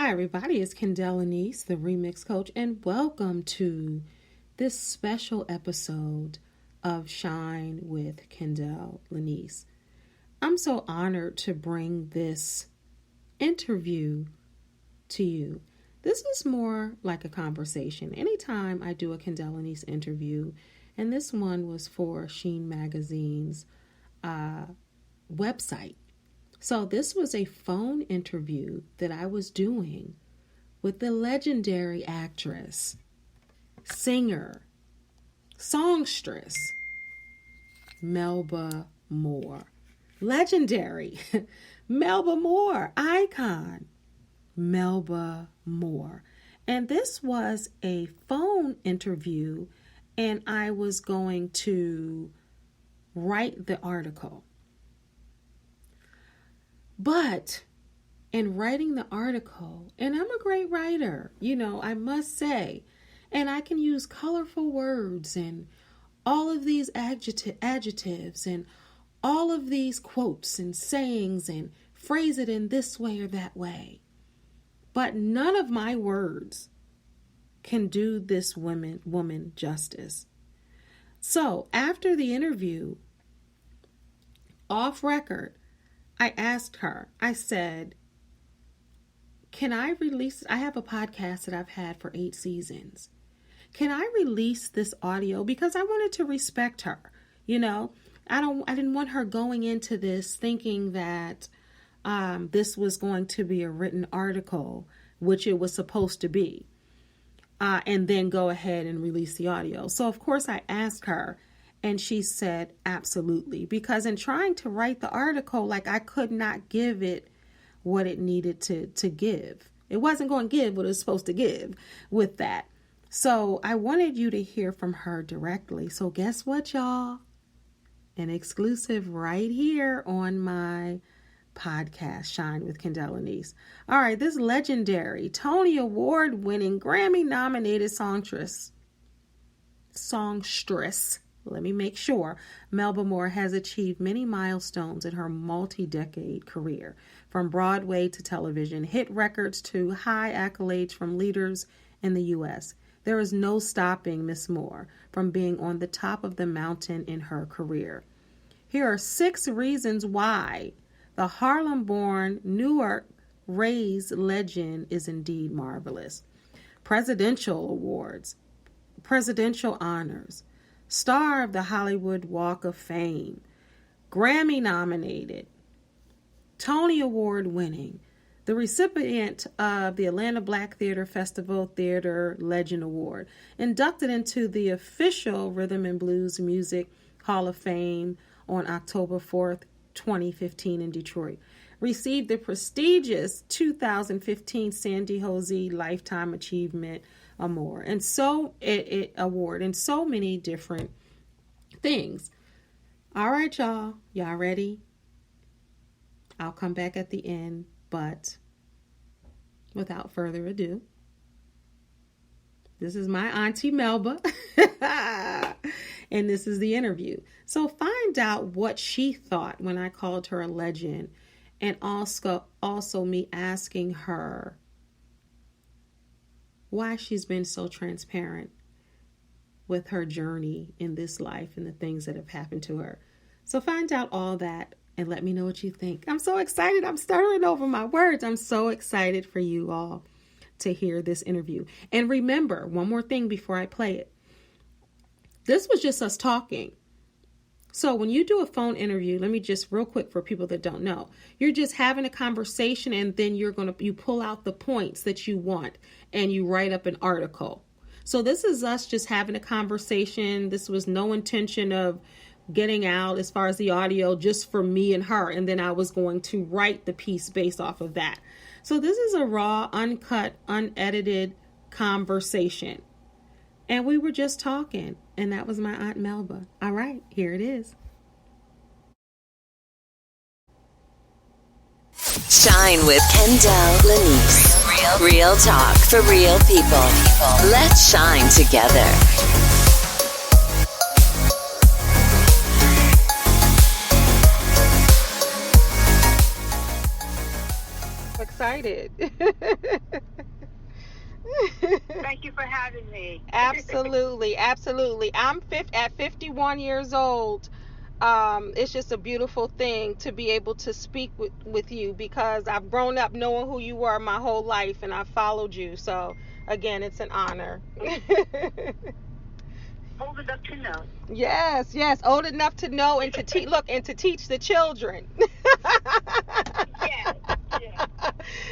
Hi, everybody. It's Dnice, the remix coach, and welcome to this special episode of Shine with Dnice. I'm so honored to bring this interview to you. This was more like a conversation. Anytime I do a Dnice interview, and this one was for Sheen Magazine's website. So this was a phone interview that I was doing with the legendary actress, singer, songstress, Melba Moore. Legendary Melba Moore, icon, Melba Moore. And this was a phone interview, and I was going to write the article. But in writing the article, and I'm a great writer, I must say, and I can use colorful words and all of these adjectives and all of these quotes and sayings and phrase it in this way or that way. But none of my words can do this woman justice. So after the interview, off record, I asked her, I said, can I release, I have a podcast that I've had for 8 seasons. Can I release this audio? Because I wanted to respect her. I didn't want her going into this thinking that this was going to be a written article, which it was supposed to be, and then go ahead and release the audio. So of course I asked her, and she said, absolutely. Because in trying to write the article, I could not give it what it needed to give. It wasn't going to give what it was supposed to give with that. So I wanted you to hear from her directly. So guess what, y'all? An exclusive right here on my podcast, Shine with Dnice. All right, this legendary Tony Award winning Grammy nominated songstress, let me make sure, Melba Moore has achieved many milestones in her multi-decade career, from Broadway to television, hit records to high accolades from leaders in the U.S. There is no stopping Miss Moore from being on the top of the mountain in her career. Here are 6 reasons why the Harlem-born, Newark-raised legend is indeed marvelous. Presidential awards, presidential honors, star of the Hollywood Walk of Fame, Grammy nominated, Tony Award winning, the recipient of the Atlanta Black Theater Festival Theater Legend Award, inducted into the official Rhythm and Blues Music Hall of Fame on October 4th, 2015 in Detroit, received the prestigious 2015 Sandy Jose Lifetime Achievement Award, and so many different things. All right, y'all ready? I'll come back at the end, but without further ado, this is my auntie Melba, and this is the interview. So find out what she thought when I called her a legend, and also me asking her why she's been so transparent with her journey in this life and the things that have happened to her. So find out all that and let me know what you think. I'm so excited. I'm stuttering over my words. I'm so excited for you all to hear this interview. And remember, one more thing before I play it. This was just us talking. So when you do a phone interview, let me just real quick for people that don't know, you're just having a conversation, and then you pull out the points that you want and you write up an article. So this is us just having a conversation. This was no intention of getting out as far as the audio, just for me and her. And then I was going to write the piece based off of that. So this is a raw, uncut, unedited conversation. And we were just talking, and that was my Aunt Melba. All right, here it is. Shine with Dnice. Real talk for real people. Let's shine together. excited. Thank you for having me. Absolutely, absolutely. At 51 years old. It's just a beautiful thing to be able to speak with you, because I've grown up knowing who you were my whole life, and I followed you. So again, it's an honor. Old enough to know. Yes, yes, old enough to know and to teach. Look, and to teach the children. Yes, yes.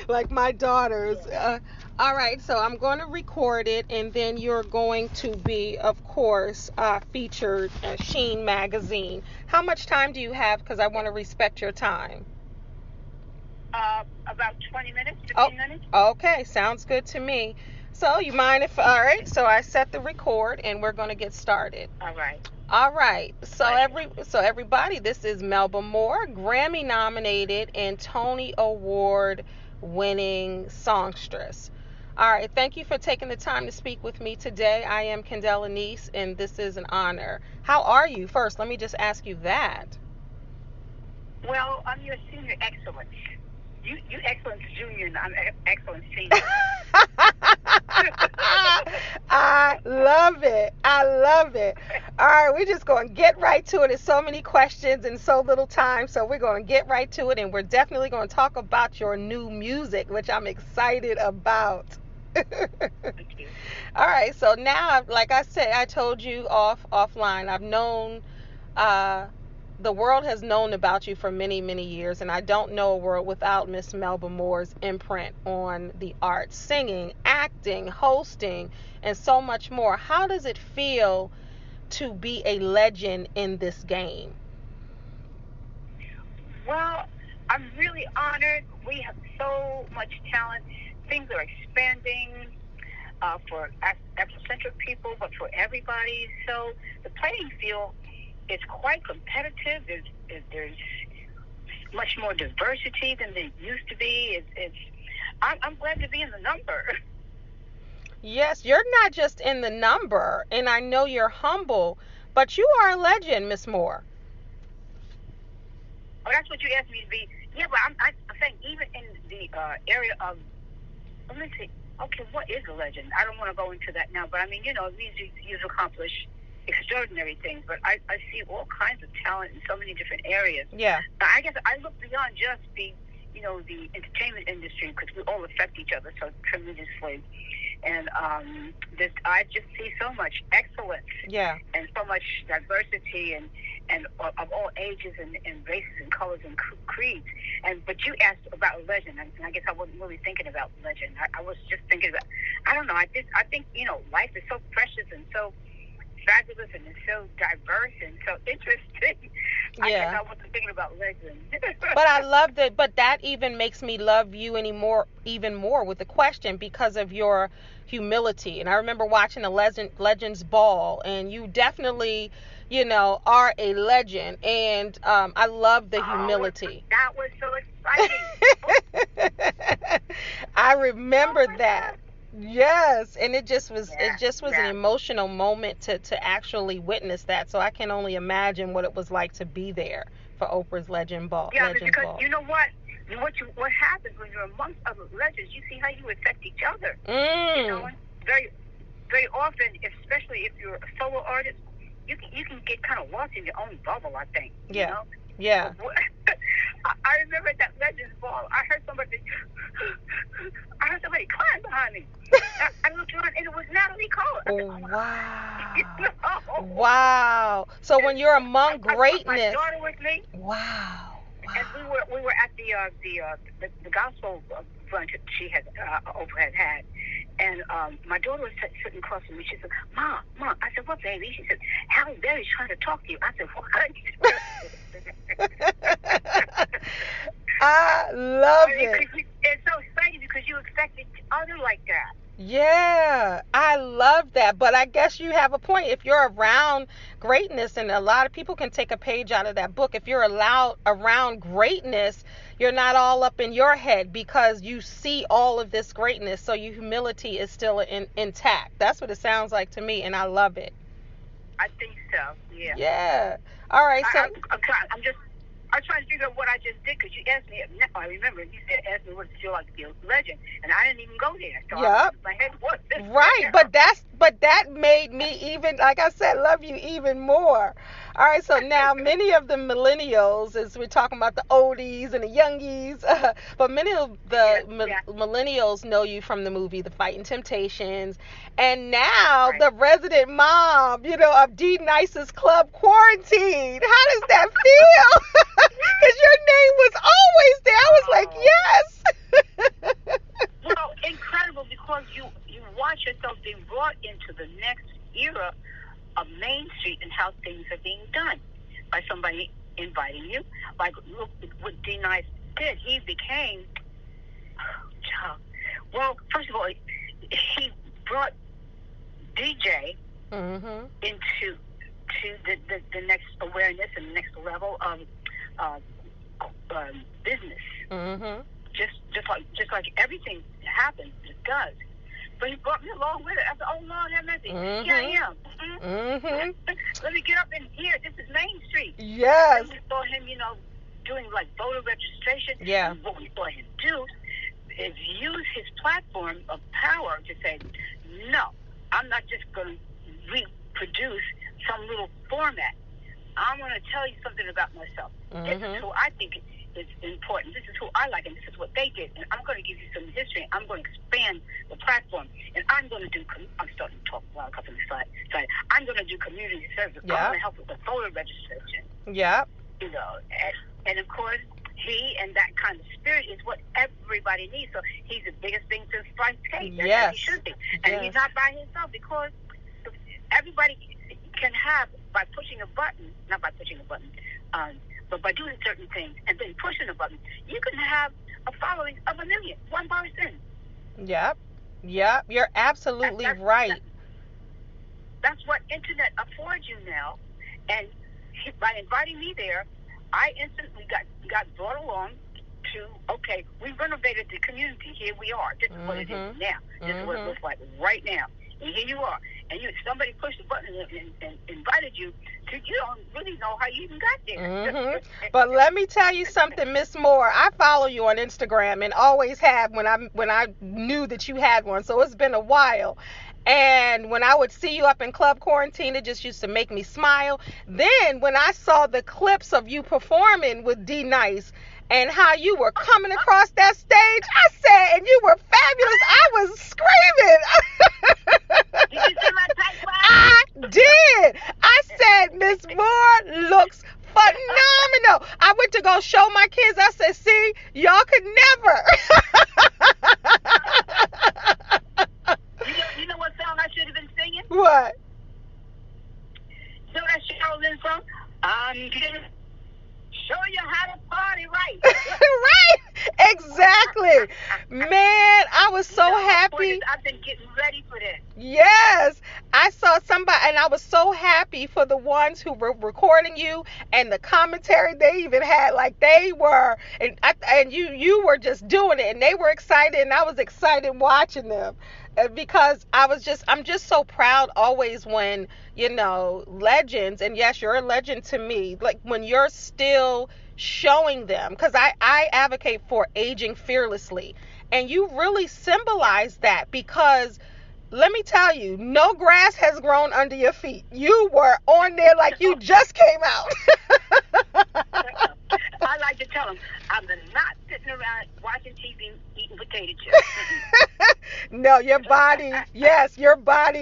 Like my daughters. Yes. All right, so I'm going to record it, and then you're going to be, of course, featured in Sheen magazine. How much time do you have? Because I want to respect your time. About 20 minutes, 15 minutes. Okay, sounds good to me. So you mind if, all right, so I set the record, and we're going to get started. All right. All right. So everybody, this is Melba Moore, Grammy nominated and Tony Award winning songstress. All right. Thank you for taking the time to speak with me today. I am Dnice, and this is an honor. How are you? First, let me just ask you that. Well, I'm your senior excellence. You excellence junior, and I'm excellence senior. I love it. I love it. All right, we're just going to get right to it. There's so many questions and so little time, so we're going to get right to it, and we're definitely going to talk about your new music, which I'm excited about. Thank you. All right, so now, like I said, I told you offline, I've known, the world has known about you for many, many years, and I don't know a world without Miss Melba Moore's imprint on the arts, singing, acting, hosting, and so much more. How does it feel to be a legend in this game? Well, I'm really honored. We have so much talent. Things are expanding for Afrocentric people, but for everybody. So the playing field is quite competitive. There's much more diversity than there used to be. I'm glad to be in the number. Yes, you're not just in the number, and I know you're humble, but you are a legend, Miss Moore. Oh, that's what you asked me to be. Yeah, but I'm saying even in the area of, let me see, okay, what is a legend? I don't want to go into that now, but I mean, it means you've accomplished extraordinary things, but I see all kinds of talent in so many different areas. Yeah. Now, I guess I look beyond just the entertainment industry, because we all affect each other so tremendously. And I just see so much excellence, yeah, and so much diversity, and of all ages and races and colors and creeds. But you asked about a legend, and I guess I wasn't really thinking about legend. I was just thinking about, I don't know. I think life is so precious and so fabulous, and it's so diverse and so interesting. Yeah. I guess I wasn't thinking about legends. But I love that. But that even makes me love you even more with the question, because of your humility. And I remember watching a Legends Ball, and you definitely, are a legend. And I love the humility. That was so exciting. I remember that. God. Yes, and it just was an emotional moment to actually witness that. So I can only imagine what it was like to be there for Oprah's Legend Ball. Yeah, Legend because Ball. you know what? What happens when you're amongst other legends? You see how you affect each other. Very, very often, especially if you're a solo artist, you can get kind of lost in your own bubble. I think. Yeah. You know? Yeah. I remember at that Legends Ball, I heard somebody crying behind me. I looked around, and it was Natalie Cole. Oh, wow. Wow. So when you're among greatness. My daughter with me. Wow. And we were at the gospel brunch she had Oprah had, and my daughter was sitting across from me. She said, "Mom." I said, "What, baby?" She said, "Halle Berry's trying to talk to you." I said, "What?" I love it. It's so exciting because you expect each other like that. Yeah, I love that. But I guess you have a point. If you're around greatness, and a lot of people can take a page out of that book, if you're around greatness, you're not all up in your head because you see all of this greatness. So your humility is still intact. That's what it sounds like to me, and I love it. I think so. Yeah. Yeah. All right. So I'm just. I was trying to figure out what I just did because you asked me. I remember you said, asked me what it feel like to be a legend, and I didn't even go there. So my head was right. But that made me even, like I said, love you even more. All right. So now many of the millennials, as we're talking about the oldies and the youngies, but many of the millennials know you from the movie The Fighting Temptations, and now the resident mom, you know, of Dnice's Club Quarantine. How does that feel? Because your name was always there. I was like, yes. Well, incredible, because you watch yourself being brought into the next era of Main Street and how things are being done by somebody inviting you. Like, look what Dnice did. He became, well, first of all, he brought DJ into the next awareness and the next level of business. Just like everything happens, it does. But he brought me along with it. I said, oh, Lord, have mercy. Here I am. Let me get up in here. This is Main Street. Yes. And we saw him, you know, doing like voter registration. Yeah. And what we saw him do is use his platform of power to say, no, I'm not just going to reproduce some little format. I'm going to tell you something about myself. This is who I think is important. This is who I like, and this is what they did. And I'm going to give you some history. I'm going to expand the platform, and I'm going to do. I'm starting to talk a lot of the side. I'm going to do community service. I'm going to help with the voter registration. Yeah. You know, and of course, he and that kind of spirit is what everybody needs. So he's the biggest thing since sliced cake. That's he should be, and he's not by himself, because everybody can have, by pushing a button, not by pushing a button, but by doing certain things and then pushing a button, you can have a following of 1 million, one person. Yep. You're absolutely right. That's what internet affords you now. And by inviting me there, I instantly got brought along to, okay, we've renovated the community. Here we are. This is what it is now. This is what it looks like right now. And here you are. And somebody pushed the button and invited you to, you don't really know how you even got there. But let me tell you something, Miss Moore. I follow you on Instagram and always have when I knew that you had one. So it's been a while. And when I would see you up in Club Quarantine, it just used to make me smile. Then when I saw the clips of you performing with Dnice and how you were coming across that stage, I said, and you were fabulous. I was screaming. Did you see my tight body? I did. I said, Miss Moore looks phenomenal. I went to go show my kids. I said, see, y'all could never. You know what song I should have been singing? What? You know that Shelton song? I'm gonna show you how to party right. Right. Exactly. Man, I was so happy. I've been getting ready for this. Yes. I saw somebody, and I was so happy for the ones who were recording you, and the commentary they even had, like they were, and you were just doing it, and they were excited, and I was excited watching them. Because I'm just so proud always when, you know, legends, and yes, you're a legend to me, like when you're still showing them, because I advocate for aging fearlessly, and you really symbolize that, because let me tell you, no grass has grown under your feet. You were on there like you just came out. I like to tell them, I'm not sitting around watching TV eating potato chips. No, your body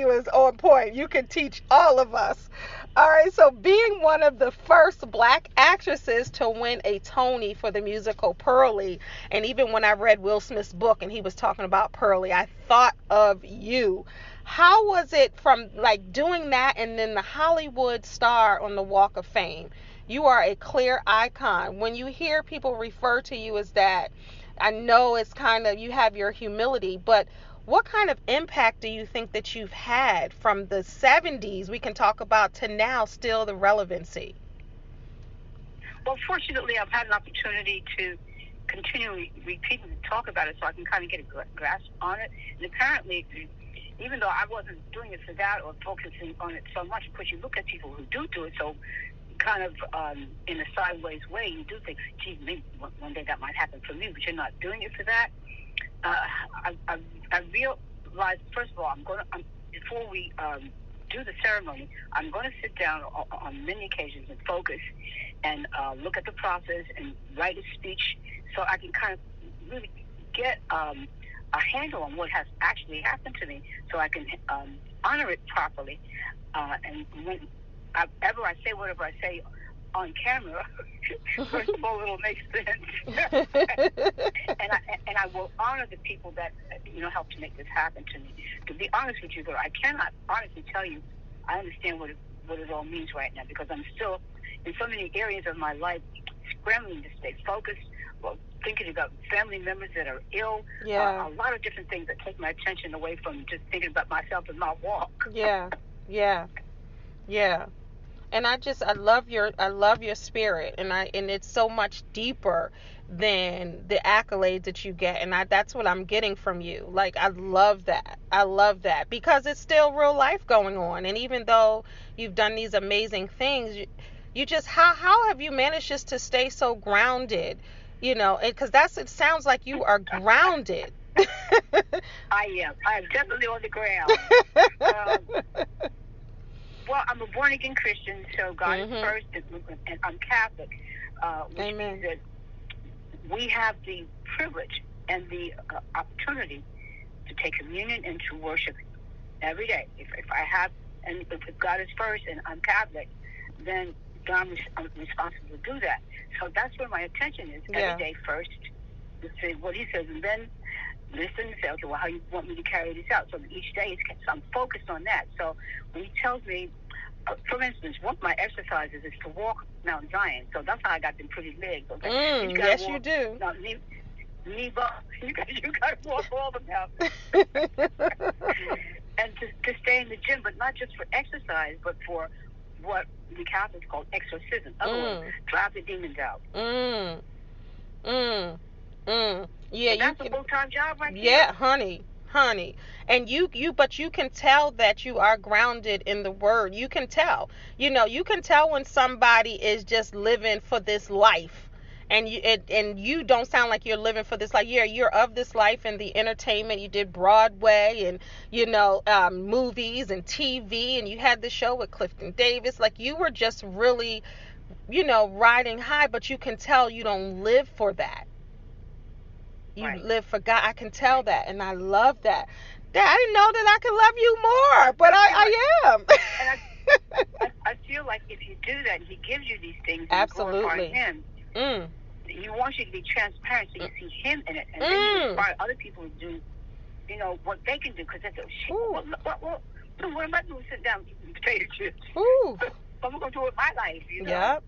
was on point. You can teach all of us. All right, so being one of the first Black actresses to win a Tony for the musical Pearly, and even when I read Will Smith's book and he was talking about Pearly, I thought of you. How was it from like doing that and then the Hollywood star on the Walk of Fame? You are a clear icon. When you hear people refer to you as that, I know it's kind of, you have your humility, but what kind of impact do you think that you've had from the 70s, we can talk about, to now still the relevancy? Well, fortunately, I've had an opportunity to continually repeatedly talk about it so I can kind of get a grasp on it. And apparently, even though I wasn't doing it for that or focusing on it so much, because you look at people who do it so kind of in a sideways way, you do think, gee, maybe one day that might happen for me, but you're not doing it for that. I realized, first of all, before we do the ceremony, I'm going to sit down on many occasions and focus and look at the process and write a speech so I can kind of really get a handle on what has actually happened to me so I can honor it properly. And whenever I say whatever I say on camera, first of all, it'll make sense. and I will honor the people that helped to make this happen to me. To be honest with you, though, I cannot honestly tell you I understand what it all means right now, because I'm still in so many areas of my life scrambling to stay focused, thinking about family members that are ill, a lot of different things that take my attention away from just thinking about myself and my walk. Yeah. And I love your spirit, and it's so much deeper than the accolades that you get, and that's what I'm getting from you. Like, I love that because it's still real life going on, and even though you've done these amazing things, you just how have you managed just to stay so grounded? Because it sounds like you are grounded. I am definitely on the ground. Well, I'm a born-again Christian, so God is first, and I'm Catholic, which Amen. means that we have the privilege and the opportunity to take communion and to worship every day. If I have, and if God is first and I'm Catholic, then I'm responsible to do that. So that's where my attention is every day first, to say what He says, and then listen and say, okay, well, how you want me to carry this out? So each day I'm focused on that. So when He tells me, for instance, one of my exercises is to walk Mount Zion. So that's how I got them pretty legs. Okay? Yes, you do. Now, knee up. You got to walk all the mountains. And to stay in the gym, but not just for exercise, but for what the Catholics call exorcism. In other words, drive the demons out. Yeah, so that's a full-time job right there. Yeah, honey. And you can tell that you are grounded in the Word. You can tell. You can tell when somebody is just living for this life, and you don't sound like you're living for this life. You're of this life and the entertainment. You did Broadway and movies and TV, and you had the show with Clifton Davis. Like, you were just really riding high, but you can tell you don't live for that. You live for God. I can tell that, and I love that. I didn't know that I could love you more, but I am. And I feel like if you do that, He gives you these things. Absolutely. And glorify Him. He wants you to be transparent, so you see Him in it, and then you inspire other people to do, what they can do. Because they say, shit, what am I doing? Sit down, eating potato chips. But I'm going to do it with my life. Yep.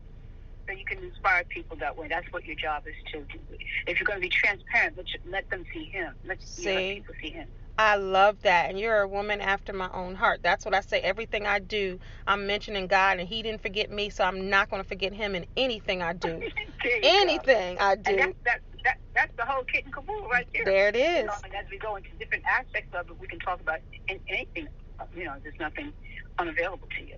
So you can inspire people that way. That's what your job is to do. If you're going to be transparent, let them see Him. Let people see Him. I love that. And you're a woman after my own heart. That's what I say. Everything I do, I'm mentioning God, and He didn't forget me, so I'm not going to forget Him in anything I do. Anything I do. And that's the whole kit and caboodle right there. There it is. And as we go into different aspects of it, we can talk about anything. There's nothing unavailable to you.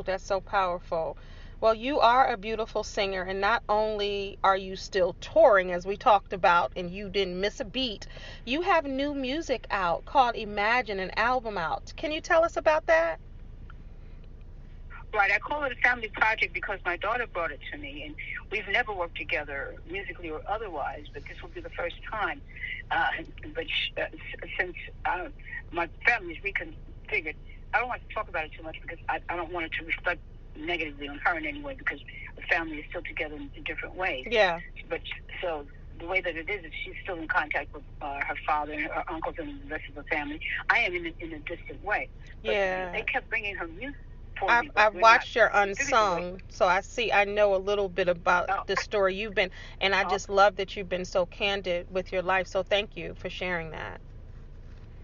That's so powerful. Well, you are a beautiful singer, and not only are you still touring, as we talked about, and you didn't miss a beat, you have new music out called Imagine, an album out. Can you tell us about that? Right, I call it a family project because my daughter brought it to me, and we've never worked together, musically or otherwise, but this will be the first time. Since my family's reconfigured, I don't like to talk about it too much because I don't want it to reflect negatively on her in any way, because the family is still together in different ways. Yeah. But so the way that it is she's still in contact with her father and her uncles and the rest of the family. I am in a distant way. But they kept bringing her music for me. I've watched your Unsung, so I know a little bit about the story you've been, and I just love that you've been so candid with your life. So thank you for sharing that.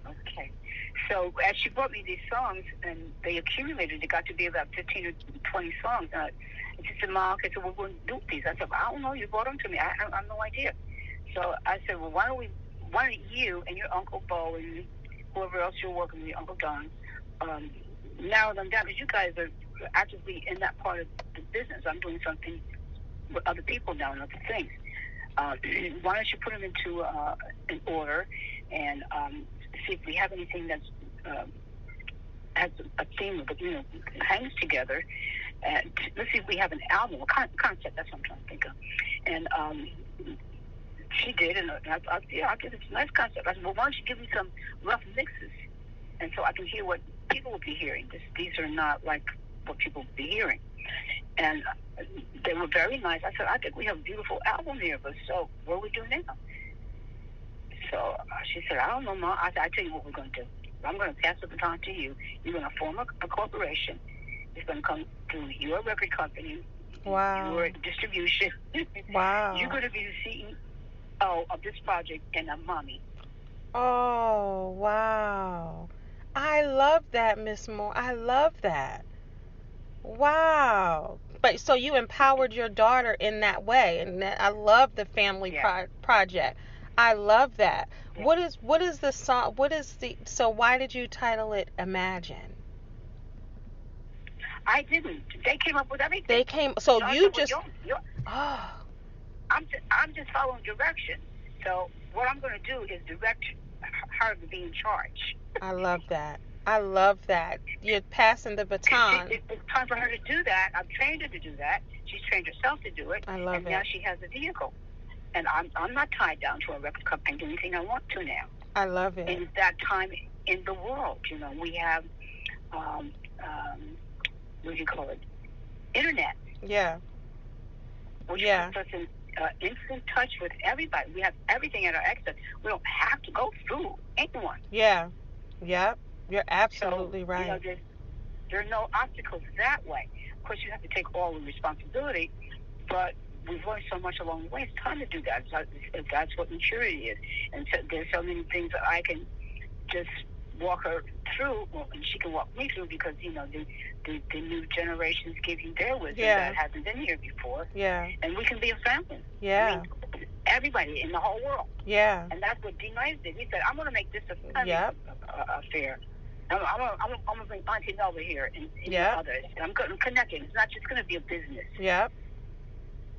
Okay. So as she brought me these songs, and they accumulated, it got to be about 15 or 20 songs. And she said, Mom, I said, well, we'll do these. I said, well, I don't know. You brought them to me. I have no idea. So I said, well, why don't you and your Uncle Bo and whoever else you're working with, your Uncle Don, narrow them down, because you guys are actively in that part of the business. I'm doing something with other people now and other things. Why don't you put them into an order and see if we have anything that's has a theme of it, hangs together. And let's see if we have an album, a concept. That's what I'm trying to think of. And she did, and I'll give it a nice concept. I said, well, why don't you give me some rough mixes, and so I can hear what people will be hearing. These are not like what people will be hearing. And they were very nice. I said, I think we have a beautiful album here, but so what do we do now? So she said, I don't know, Ma. I said, I tell you what we're going to do. I'm going to pass the baton to you. You're going to form a corporation. It's going to come through your record company, Wow. your distribution. Wow. You're going to be the CEO of this project, and I'm mommy. Oh, wow. I love that, Miss Moore. I love that. Wow. But so you empowered your daughter in that way, and I love the family project. I love that. Yeah. What is the song? So why did you title it Imagine? I didn't. They came up with everything. They came. So you just. Oh. I'm just following direction. So what I'm going to do is direct her to be in charge. I love that. I love that. You're passing the baton. It's time for her to do that. I've trained her to do that. She's trained herself to do it. I love it. And now she has a vehicle. And I'm not tied down to a record company. I can do anything I want to now. I love it. And it's that time in the world. We have, what do you call it? Internet. Yeah. Which puts us in instant touch with everybody. We have everything at our access. We don't have to go through anyone. Yeah. Yep. You're absolutely right. There are no obstacles that way. Of course, you have to take all the responsibility, but we've learned so much along the way. It's time to do that. That's what maturity is. And so there's so many things that I can just walk her through, and she can walk me through, because the new generations give you their wisdom that hasn't been here before. Yeah. And we can be a family. Yeah. I mean, everybody in the whole world. Yeah. And that's what Dnice did. He said, I'm going to make this a family affair. I'm going to bring Auntie Melba here and others. And I'm going to connect it. It's not just going to be a business. Yep.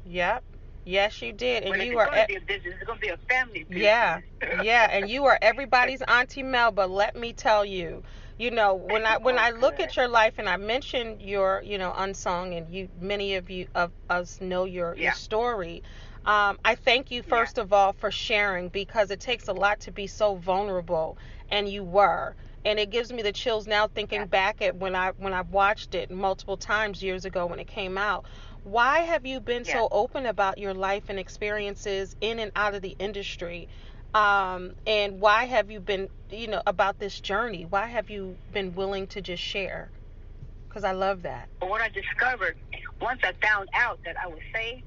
Yep. Yes, you did. And you are going to be a business. It's going to be a family business. Yeah. Yeah. And you are everybody's Auntie Melba. Let me tell you. When I look at your life, and I mentioned your, unsung, and many of us know your story. I thank you first of all for sharing, because it takes a lot to be so vulnerable, and you were. And it gives me the chills now thinking back at when I watched it multiple times years ago when it came out. Why have you been so open about your life and experiences in and out of the industry? And why have you been, about this journey? Why have you been willing to just share? Because I love that. But what I discovered, once I found out that I was saved,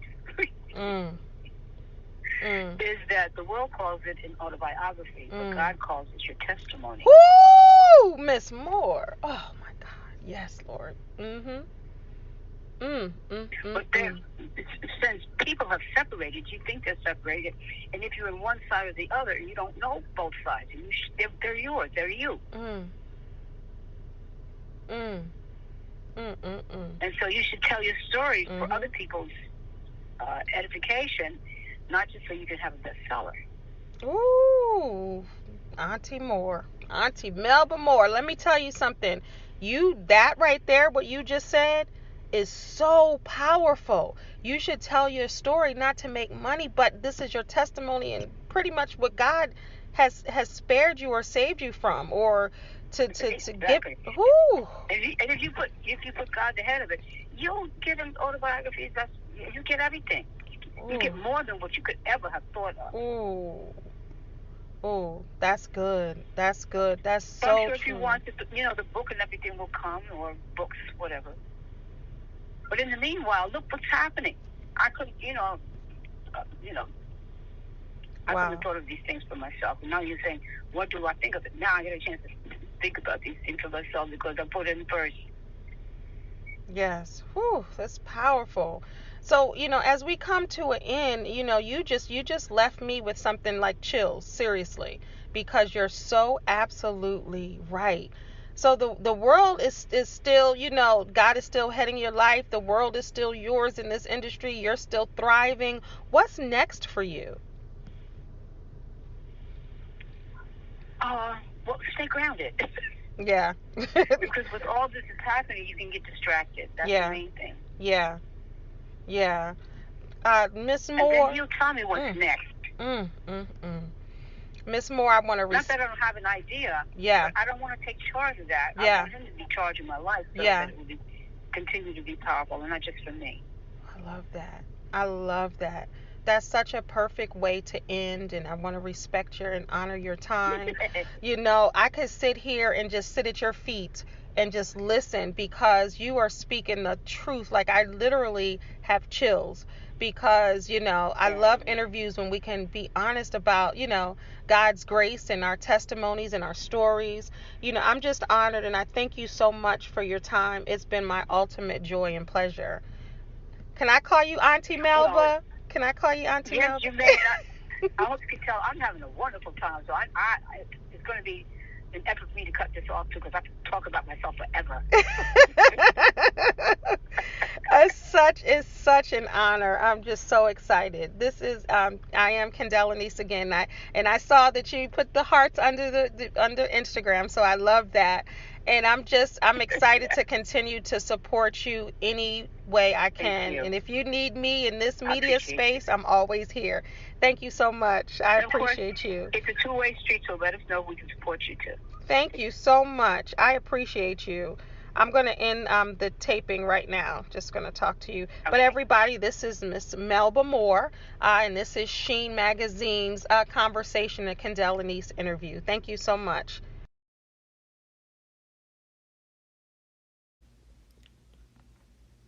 is that the world calls it an autobiography, but God calls it your testimony. Woo! Miss Moore. Oh, my God. Yes, Lord. But since people have separated, you think they're separated, and if you're on one side or the other, you don't know both sides. They're yours. They're you. And so you should tell your story for other people's edification, not just so you can have a bestseller. Ooh, Auntie Moore, Auntie Melba Moore. Let me tell you something. That right there, what you just said, is so powerful. You should tell your story not to make money, but this is your testimony and pretty much what God has spared you or saved you from, or to give. Whoo. And if you put God ahead of it, you'll get an autobiography. You get everything. You get more than what you could ever have thought of. Oh, that's good. That's good. That's so I'm sure true. if you want, the book and everything will come, or books, whatever. But in the meanwhile, look what's happening. I couldn't, I couldn't have thought of these things for myself. And now you're saying, what do I think of it? Now I get a chance to think about these things for myself, because I put it in first. Yes. Whew, that's powerful. So, as we come to an end, you just left me with something like chills, seriously, because you're so absolutely right. So the world is still, God is still heading your life. The world is still yours in this industry. You're still thriving. What's next for you? Well, stay grounded. Yeah. Because with all this is happening, you can get distracted. That's the main thing. Yeah. Yeah. Miss And Moore. then you tell me what's next. Miss Moore, I want to... Not that I don't have an idea. Yeah. But I don't want to take charge of that. Yeah. I want him to be charge of my life so that it will continue to be powerful and not just for me. I love that. I love that. That's such a perfect way to end, and I want to respect your and honor your time. I could sit here and just sit at your feet and just listen, because you are speaking the truth. Like, I literally have chills, because, I love interviews when we can be honest about, God's grace and our testimonies and our stories. I'm just honored, and I thank you so much for your time. It's been my ultimate joy and pleasure. Can I call you Auntie Melba? Well, can I call you Auntie Melba? Yes, you may. I hope you can tell I'm having a wonderful time. So it's going to be an effort for me to cut this off too, because I can talk about myself forever. It's such an honor. I'm just so excited. This is I am Dnice again. I saw that you put the hearts under under Instagram, so I love that. And I'm excited to continue to support you any way I can. And if you need me in this media space, I'm always here. Thank you so much. I appreciate you. It's a two-way street, so let us know we can support you too. Thank you so much. I appreciate you. I'm going to end the taping right now. Just going to talk to you. Okay. But everybody, this is Miss Melba Moore, and this is Sheen Magazine's Conversation and Dnice interview. Thank you so much.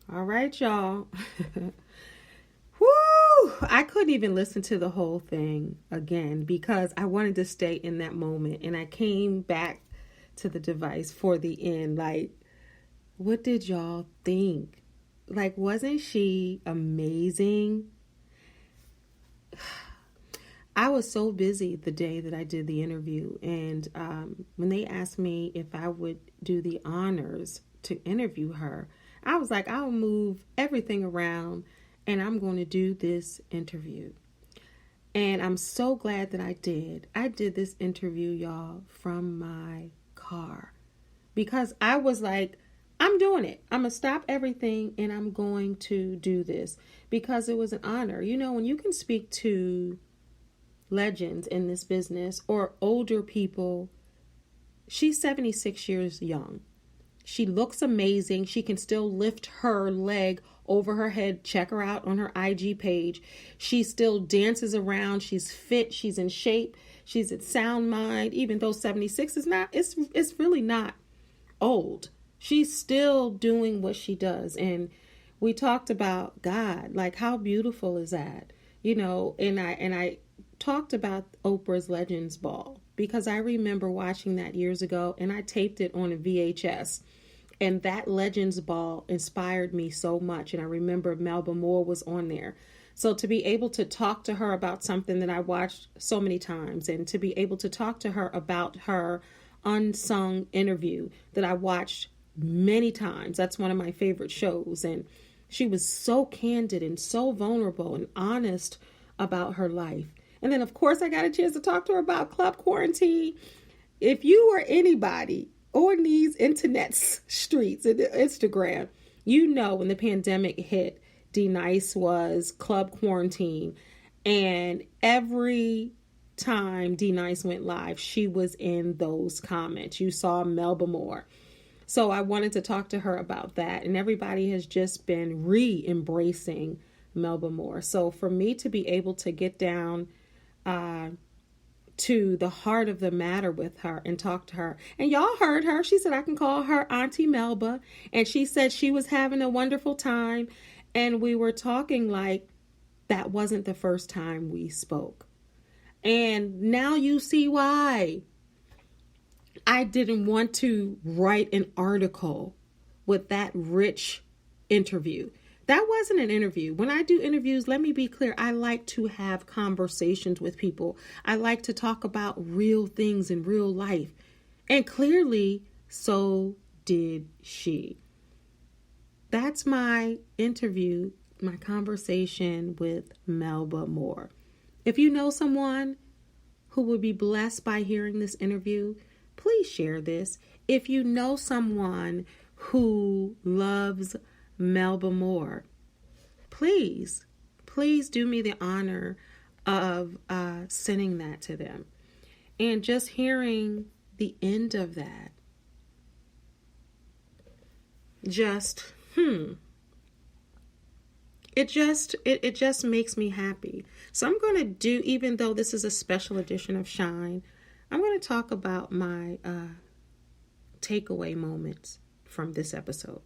All right, y'all. Woo! I couldn't even listen to the whole thing again because I wanted to stay in that moment. And I came back to the device for the end. Like, what did y'all think? Like, wasn't she amazing? I was so busy the day that I did the interview. And when they asked me if I would do the honors to interview her, I was like, I'll move everything around and I'm going to do this interview. And I'm so glad that I did. I did this interview, y'all, from my car because I was like, I'm doing it. I'm going to stop everything and I'm going to do this because it was an honor. When you can speak to legends in this business or older people, she's 76 years young. She looks amazing. She can still lift her leg over her head. Check her out on her IG page. She still dances around. She's fit. She's in shape. She's at sound mind. Even though 76 is not, it's really not old. She's still doing what she does. And we talked about God. Like, how beautiful is that? And I talked about Oprah's Legends Ball because I remember watching that years ago and I taped it on a VHS. And that Legends Ball inspired me so much. And I remember Melba Moore was on there. So to be able to talk to her about something that I watched so many times and to be able to talk to her about her unsung interview that I watched many times. That's one of my favorite shows. And she was so candid and so vulnerable and honest about her life. And then, of course, I got a chance to talk to her about Club Quarantine. If you or anybody on these internet streets and Instagram, when the pandemic hit, Dnice was Club Quarantine. And every time Dnice went live, she was in those comments. You saw Melba Moore. So I wanted to talk to her about that. And everybody has just been re-embracing Melba Moore. So for me to be able to get down to the heart of the matter with her and talk to her. And y'all heard her. She said I can call her Auntie Melba. And she said she was having a wonderful time. And we were talking like that wasn't the first time we spoke. And now you see why I didn't want to write an article with that rich interview. That wasn't an interview. When I do interviews, let me be clear. I like to have conversations with people. I like to talk about real things in real life. And clearly, so did she. That's my interview, my conversation with Melba Moore. If you know someone who would be blessed by hearing this interview, please share this. If you know someone who loves Melba Moore, please do me the honor of sending that to them. And just hearing the end of that, it just makes me happy. So I'm going to do, even though this is a special edition of Shine, I'm going to talk about my takeaway moments from this episode.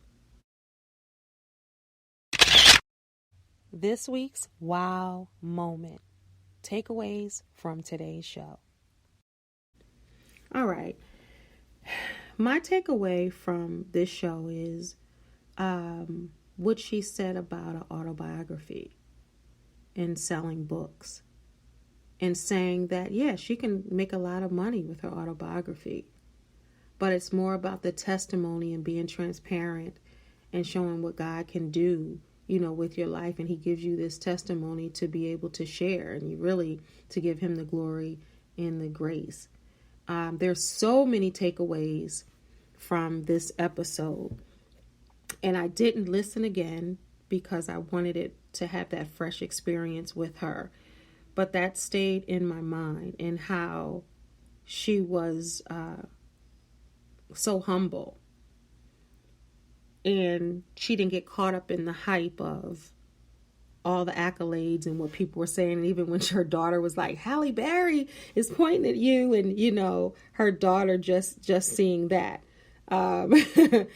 This week's wow moment. Takeaways from today's show. All right. My takeaway from this show is what she said about an autobiography and selling books, and saying that, yeah, she can make a lot of money with her autobiography, but it's more about the testimony and being transparent and showing what God can do, with your life. And he gives you this testimony to be able to share, and you really to give him the glory and the grace. There's so many takeaways from this episode, and I didn't listen again because I wanted it to have that fresh experience with her. But that stayed in my mind, and how she was so humble. And she didn't get caught up in the hype of all the accolades and what people were saying. And even when her daughter was like, Halle Berry is pointing at you, and, her daughter just seeing that. That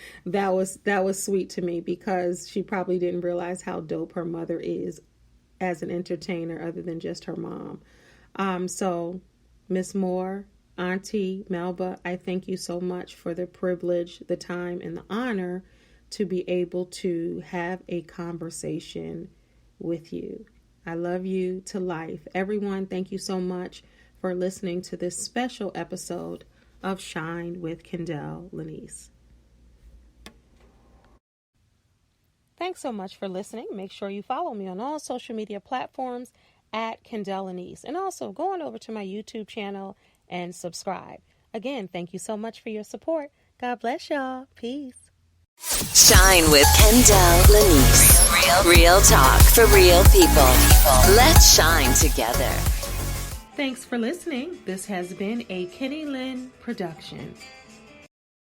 was sweet to me, because she probably didn't realize how dope her mother is as an entertainer, other than just her mom. So Miss Moore, Auntie Melba, I thank you so much for the privilege, the time, and the honor to be able to have a conversation with you. I love you to life. Everyone, thank you so much for listening to this special episode of Shine with Kendall Dnice. Thanks so much for listening. Make sure you follow me on all social media platforms at Kendall Dnice. And also go on over to my YouTube channel and subscribe. Again, thank you so much for your support. God bless y'all. Peace. Shine with Kendall Dnice. Real talk for real people. Let's shine together. Thanks for listening. This has been a Kenny Lynn production.